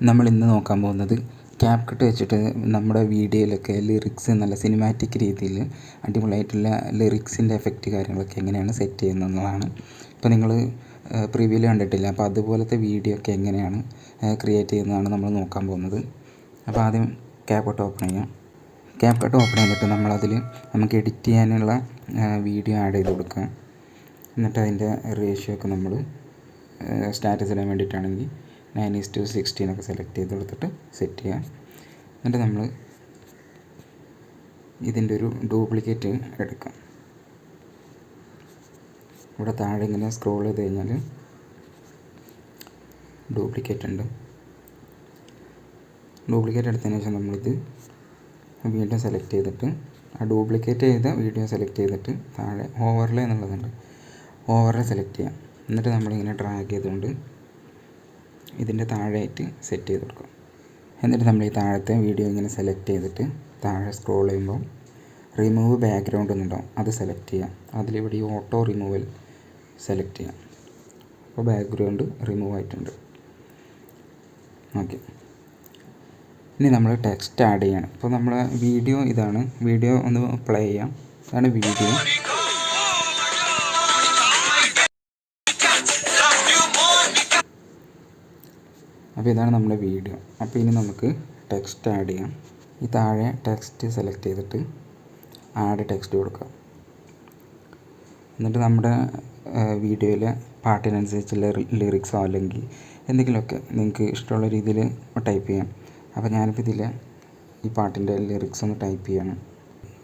നമ്മൾ ഇന്ന് നോക്കാൻ പോകുന്നത് ക്യാപ്കട്ട് വെച്ചിട്ട് നമ്മുടെ വീഡിയോയിലൊക്കെ ലിറിക്സ് നല്ല സിനിമാറ്റിക് രീതിയിൽ അടിപൊളിയായിട്ടുള്ള ലിറിക്സിൻ്റെ എഫക്റ്റ് കാര്യങ്ങളൊക്കെ എങ്ങനെയാണ് സെറ്റ് ചെയ്യുന്നതെന്നുള്ളതാണ്. ഇപ്പോൾ നിങ്ങൾ പ്രിവ്യൂവിൽ കണ്ടിട്ടില്ല, അപ്പോൾ അതുപോലത്തെ വീഡിയോ ഒക്കെ എങ്ങനെയാണ് ക്രിയേറ്റ് ചെയ്യുന്നതാണ് നമ്മൾ നോക്കാൻ പോകുന്നത്. അപ്പോൾ ആദ്യം ക്യാപ്കട്ട് ഓപ്പൺ ചെയ്യാം. ക്യാപ്കട്ട് ഓപ്പൺ ചെയ്തിട്ട് നമ്മളതിൽ നമുക്ക് എഡിറ്റ് ചെയ്യാനുള്ള വീഡിയോ ആഡ് ചെയ്ത് കൊടുക്കാം. എന്നിട്ട് അതിൻ്റെ റേഷ്യോ ഒക്കെ നമ്മൾ സ്റ്റാറ്റസ് ഇടാൻ വേണ്ടിയിട്ടാണെങ്കിൽ 9:16 ഒക്കെ സെലക്ട് ചെയ്ത് കൊടുത്തിട്ട് സെറ്റ് ചെയ്യാം. എന്നിട്ട് നമ്മൾ ഇതിൻ്റെ ഒരു ഡ്യൂപ്ലിക്കേറ്റ് എടുക്കാം. ഇവിടെ താഴെ ഇങ്ങനെ സ്ക്രോൾ ചെയ്ത് കഴിഞ്ഞാൽ ഡ്യൂപ്ലിക്കേറ്റ് ഉണ്ട്. ഡ്യൂപ്ലിക്കേറ്റ് എടുത്തതിന് ശേഷം നമ്മളിത് വീണ്ടും സെലക്ട് ചെയ്തിട്ട് ആ ഡ്യൂപ്ലിക്കേറ്റ് ചെയ്ത വീഡിയോ സെലക്ട് ചെയ്തിട്ട് താഴെ ഓവർലേ എന്നുള്ളതുണ്ട്, ഓവർലേ സെലക്ട് ചെയ്യാം. എന്നിട്ട് നമ്മളിങ്ങനെ ഡ്രാഗ് ചെയ്തുകൊണ്ട് ഇതിൻ്റെ താഴെയായിട്ട് സെറ്റ് ചെയ്ത് കൊടുക്കും. എന്നിട്ട് നമ്മൾ ഈ താഴത്തെ വീഡിയോ ഇങ്ങനെ സെലക്ട് ചെയ്തിട്ട് താഴെ സ്ക്രോൾ ചെയ്യുമ്പോൾ റിമൂവ് ബാക്ക്ഗ്രൗണ്ട് എന്നുണ്ടാവും, അത് സെലക്ട് ചെയ്യാം. അതിലിവിടെ ഈ ഓട്ടോ റിമൂവൽ സെലക്ട് ചെയ്യാം. അപ്പോൾ ബാക്ക്ഗ്രൗണ്ട് റിമൂവ് ആയിട്ടുണ്ട്. ഓക്കെ, ഇനി നമ്മൾ ടെക്സ്റ്റ് ആഡ് ചെയ്യണം. ഇപ്പോൾ നമ്മളെ വീഡിയോ ഇതാണ്. വീഡിയോ ഒന്ന് പ്ലേ ചെയ്യാം. ഇതാണ് വീഡിയോ. അപ്പോൾ ഇതാണ് നമ്മുടെ വീഡിയോ. അപ്പോൾ ഇനി നമുക്ക് ടെക്സ്റ്റ് ആഡ് ചെയ്യാം. ഈ താഴെ ടെക്സ്റ്റ് സെലക്ട് ചെയ്തിട്ട് ആഡ് ടെക്സ്റ്റ് കൊടുക്കാം. എന്നിട്ട് നമ്മുടെ വീഡിയോയിലെ പാട്ടിനനുസരിച്ചുള്ള ലിറിക്സോ അല്ലെങ്കിൽ എന്തെങ്കിലുമൊക്കെ നിങ്ങൾക്ക് ഇഷ്ടമുള്ള രീതിയിൽ ടൈപ്പ് ചെയ്യാം. അപ്പോൾ ഞാനിപ്പോൾ ഇതിൽ ഈ പാട്ടിൻ്റെ ലിറിക്സ് ഒന്ന് ടൈപ്പ് ചെയ്യണം.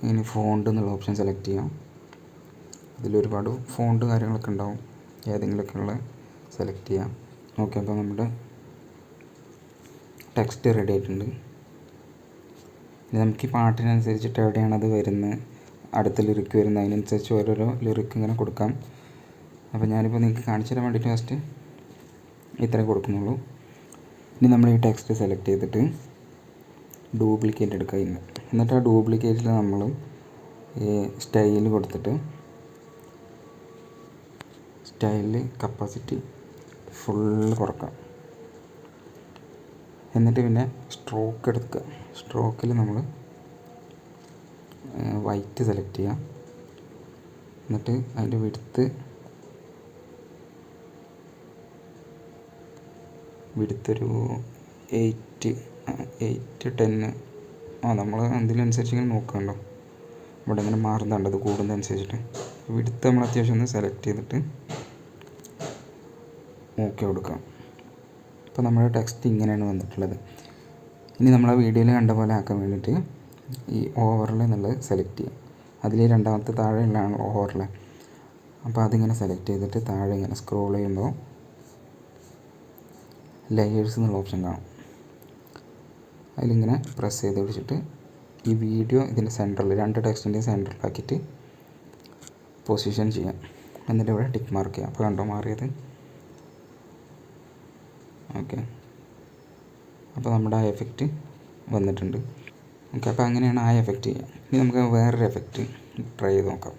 ഇനി ഫോണ്ട് എന്നുള്ള ഓപ്ഷൻ സെലക്ട് ചെയ്യാം. ഇതിലൊരുപാട് ഫോണ്ട് കാര്യങ്ങളൊക്കെ ഉണ്ടാവും, ഏതെങ്കിലുമൊക്കെ ഉള്ള സെലക്ട് ചെയ്യാം. ഓക്കെ, അപ്പോൾ നമ്മുടെ ടെക്സ്റ്റ് റെഡി ആയിട്ടുണ്ട്. ഇനി നമുക്ക് ഈ പാട്ടിനനുസരിച്ചിട്ട് എവിടെയാണ് അത് വരുന്നത്, അടുത്ത ലിറിക്ക് വരുന്നത്, അതിനനുസരിച്ച് ഓരോരോ ലിറിക്ക് ഇങ്ങനെ കൊടുക്കാം. അപ്പോൾ ഞാനിപ്പോൾ നിങ്ങൾക്ക് കാണിച്ചു തരാൻ വേണ്ടിയിട്ട് ഫസ്റ്റ് ഇത്രയും കൊടുക്കുന്നുള്ളൂ. ഇനി നമ്മൾ ഈ ടെക്സ്റ്റ് സെലക്ട് ചെയ്തിട്ട് ഡ്യൂപ്ലിക്കേറ്റ് എടുക്കുക. എന്നിട്ട് ആ ഡ്യൂപ്ലിക്കേറ്റിൽ നമ്മൾ ഈ സ്റ്റൈൽ കൊടുത്തിട്ട് സ്റ്റൈലിൽ കപ്പാസിറ്റി ഫുള്ള് കുറക്കാം. എന്നിട്ട് പിന്നെ സ്ട്രോക്ക് എടുക്കുക. സ്ട്രോക്കിൽ നമ്മൾ വൈറ്റ് സെലക്ട് ചെയ്യാം. എന്നിട്ട് അതിൻ്റെ വിടുത്തൊരു 8-10 നമ്മൾ അതിനനുസരിച്ച് ഇങ്ങനെ നോക്കണ്ടോ, ഇവിടെ ഇങ്ങനെ മാറുന്നുണ്ട് അത് കൂടുന്നതനുസരിച്ചിട്ട്. വിടുത്ത് നമ്മൾ അത്യാവശ്യം ഒന്ന് സെലക്ട് ചെയ്തിട്ട് ഓക്കെ കൊടുക്കാം. അപ്പോൾ നമ്മുടെ ടെക്സ്റ്റ് ഇങ്ങനെയാണ് വന്നിട്ടുള്ളത്. ഇനി നമ്മളെ വീഡിയോയിൽ കണ്ട പോലെ ആക്കാൻ വേണ്ടിയിട്ട് ഈ ഓവർലേ എന്നുള്ളത് സെലക്ട് ചെയ്യാം. അതിൽ രണ്ടാമത്തെ താഴെയുള്ളതാണ് ഓവർലേ. അപ്പോൾ അതിങ്ങനെ സെലക്ട് ചെയ്തിട്ട് താഴെ ഇങ്ങനെ സ്ക്രോൾ ചെയ്യുമ്പോൾ ലെയേഴ്സ് എന്നുള്ള ഓപ്ഷൻ കാണും. അതിലിങ്ങനെ പ്രസ് ചെയ്ത് പിടിച്ചിട്ട് ഈ വീഡിയോ ഇതിൻ്റെ സെൻറ്ററിൽ, രണ്ട് ടെക്സ്റ്റിൻ്റെയും സെൻറ്ററിലാക്കിയിട്ട് പൊസിഷൻ ചെയ്യാം. എന്നിട്ട് ഇവിടെ ടിക്ക് മാർക്ക് ചെയ്യാം. അപ്പോൾ കണ്ടോ മാറിയത്. ഓക്കെ, അപ്പോൾ നമ്മുടെ ആ എഫക്റ്റ് വന്നിട്ടുണ്ട്. ഓക്കെ, അപ്പോൾ അങ്ങനെയാണ് ആ എഫക്റ്റ് ചെയ്യുക. ഇനി നമുക്ക് വേറൊരു എഫക്റ്റ് ട്രൈ ചെയ്ത് നോക്കാം.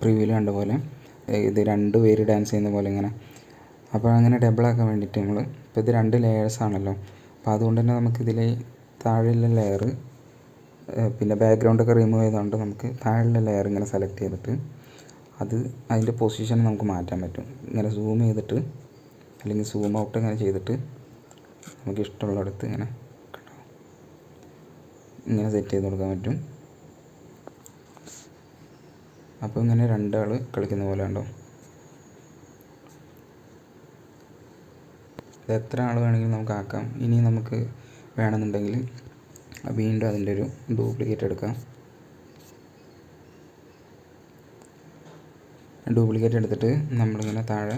പ്രിവ്യൂവിൽ കണ്ട പോലെ ഇത് 2 പേര് ഡാൻസ് ചെയ്യുന്ന പോലെ ഇങ്ങനെ. അപ്പോൾ അങ്ങനെ ഡബിളാക്കാൻ വേണ്ടിയിട്ട് നമ്മൾ ഇപ്പോൾ ഇത് 2 ലെയേഴ്സ് ആണല്ലോ, അപ്പോൾ അതുകൊണ്ട് തന്നെ നമുക്കിതിൽ താഴെയുള്ള ലെയർ പിന്നെ ബാക്ക്ഗ്രൗണ്ടൊക്കെ റിമൂവ് ചെയ്തുകൊണ്ട് നമുക്ക് താഴെയുള്ള ലെയർ ഇങ്ങനെ സെലക്ട് ചെയ്തിട്ട് അതിൻ്റെ പൊസിഷൻ നമുക്ക് മാറ്റാൻ പറ്റും. ഇങ്ങനെ സൂം ചെയ്തിട്ട് അല്ലെങ്കിൽ സൂം ഔട്ട് ഇങ്ങനെ ചെയ്തിട്ട് നമുക്ക് ഇഷ്ടമുള്ളിടത്ത് ഇങ്ങനെ സെറ്റ് ചെയ്ത് കൊടുക്കാൻ പറ്റും. അപ്പോൾ ഇങ്ങനെ 2 ആൾ കളിക്കുന്ന പോലെ ഉണ്ടോ. ഇത് എത്ര ആൾ വേണമെങ്കിലും നമുക്ക് ആക്കാം. ഇനി നമുക്ക് വേണമെന്നുണ്ടെങ്കിൽ വീണ്ടും അതിൻ്റെ ഒരു ഡ്യൂപ്ലിക്കേറ്റ് എടുക്കാം. ഡ്യൂപ്ലിക്കേറ്റ് എടുത്തിട്ട് നമ്മളിങ്ങനെ താഴെ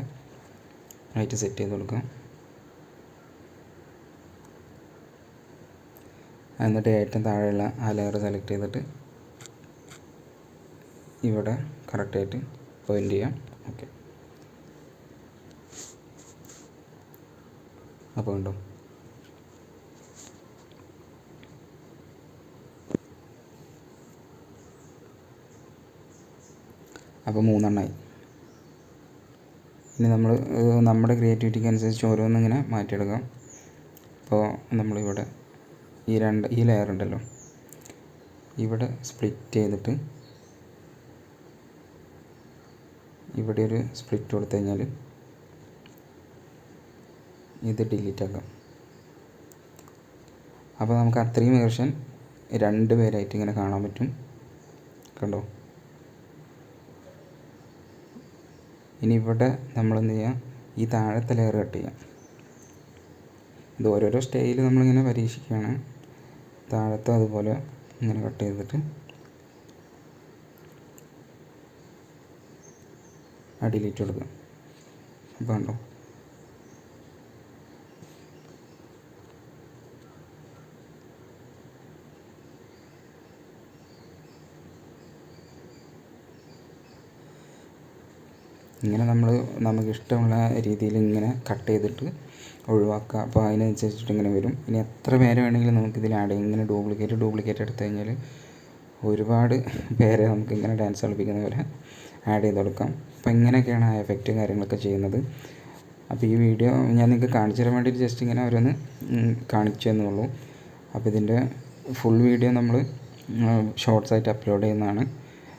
ആയിട്ട് സെറ്റ് ചെയ്ത് കൊടുക്കാം. എന്നിട്ട് ഏറ്റവും താഴെയുള്ള ആ ലെയർ സെലക്ട് ചെയ്തിട്ട് ഇവിടെ കറക്റ്റായിട്ട് പോയിൻ്റ് ചെയ്യാം. ഓക്കെ, അപ്പോൾ ഉണ്ടോ, അപ്പോൾ 3 എണ്ണമായി. ഇനി നമ്മൾ നമ്മുടെ ക്രിയേറ്റിവിറ്റിക്ക് അനുസരിച്ച് ഓരോന്നിങ്ങനെ മാറ്റിയെടുക്കാം. അപ്പോൾ നമ്മളിവിടെ ഈ ലെയർ ഉണ്ടല്ലോ, ഇവിടെ സ്പ്ലിറ്റ് ചെയ്തിട്ട് ഇവിടെ ഒരു സ്പ്ലിറ്റ് കൊടുത്തു കഴിഞ്ഞാൽ ഇത് ഡിലീറ്റ് ആക്കാം. അപ്പോൾ നമുക്ക് അത്രയും വേർഷൻ 2 പേരായിട്ട് ഇങ്ങനെ കാണാൻ പറ്റും, കണ്ടോ. ഇനി ഇവിടെ നമ്മളെന്ത് ചെയ്യാം, ഈ താഴത്തെ ലെയർ കട്ട് ചെയ്യാം. ഇത് ഓരോരോ സ്റ്റൈൽ നമ്മളിങ്ങനെ പരീക്ഷിക്കുകയാണ്. താഴത്തെ അതുപോലെ ഇങ്ങനെ കട്ട് ചെയ്തിട്ട് ഡിലീറ്റ് കൊടുക്കുക. അപ്പോൾ കണ്ടോ, ഇങ്ങനെ നമുക്കിഷ്ടമുള്ള രീതിയിൽ ഇങ്ങനെ കട്ട് ചെയ്തിട്ട് ഒഴിവാക്കുക. അപ്പോൾ അതിനനുസരിച്ചിട്ട് ഇങ്ങനെ വരും. ഇനി എത്ര പേരെ വേണമെങ്കിലും നമുക്കിതിൽ ആഡ് ചെയ്യാം. ഇങ്ങനെ ഡ്യൂപ്ലിക്കേറ്റ് എടുത്തു കഴിഞ്ഞാൽ ഒരുപാട് പേരെ നമുക്കിങ്ങനെ ഡാൻസ് കളിപ്പിക്കുന്ന പോലെ ആഡ് ചെയ്ത് കൊടുക്കാം. അപ്പോൾ ഇങ്ങനെയൊക്കെയാണ് ആ എഫക്റ്റും കാര്യങ്ങളൊക്കെ ചെയ്യുന്നത്. അപ്പോൾ ഈ വീഡിയോ ഞാൻ നിങ്ങൾക്ക് കാണിച്ചു തരാൻ വേണ്ടിയിട്ട് ജസ്റ്റ് ഇങ്ങനെ ഓരോന്ന് കാണിച്ചു എന്നുള്ളൂ. അപ്പോൾ ഇതിൻ്റെ ഫുൾ വീഡിയോ നമ്മൾ ഷോർട്സായിട്ട് അപ്ലോഡ് ചെയ്യുന്നതാണ്.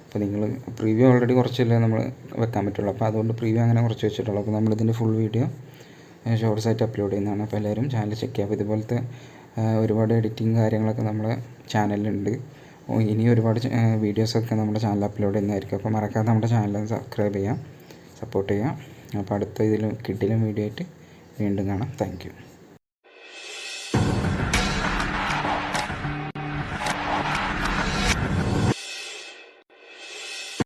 അപ്പോൾ നിങ്ങൾ പ്രീവ്യൂ ഓൾറെഡി കുറച്ചല്ലേ നമ്മൾ വെക്കാൻ പറ്റുള്ളൂ, അപ്പോൾ അതുകൊണ്ട് പ്രീവ്യൂ അങ്ങനെ കുറച്ച് വെച്ചിട്ടുള്ളൂ. അപ്പോൾ നമ്മളിതിൻ്റെ ഫുൾ വീഡിയോ ഷോർട്സായിട്ട് അപ്ലോഡ് ചെയ്യുന്നതാണ്. അപ്പോൾ എല്ലാവരും ചാനൽ ചെക്ക് ചെയ്യുക. അപ്പോൾ ഇതുപോലത്തെ ഒരുപാട് എഡിറ്റിങ് കാര്യങ്ങളൊക്കെ നമ്മുടെ ചാനലിലുണ്ട്. ഇനി ഒരുപാട് വീഡിയോസൊക്കെ നമ്മുടെ ചാനൽ അപ്ലോഡ് ചെയ്യുന്നതായിരിക്കും. അപ്പോൾ മറക്കാതെ നമ്മുടെ ചാനൽ സബ്സ്ക്രൈബ് ചെയ്യാം, സപ്പോർട്ട് ചെയ്യാം. അപ്പോൾ അടുത്ത ഇതിലും കിടിലൻ വീഡിയോ ആയിട്ട് വീണ്ടും കാണാം. Thank you.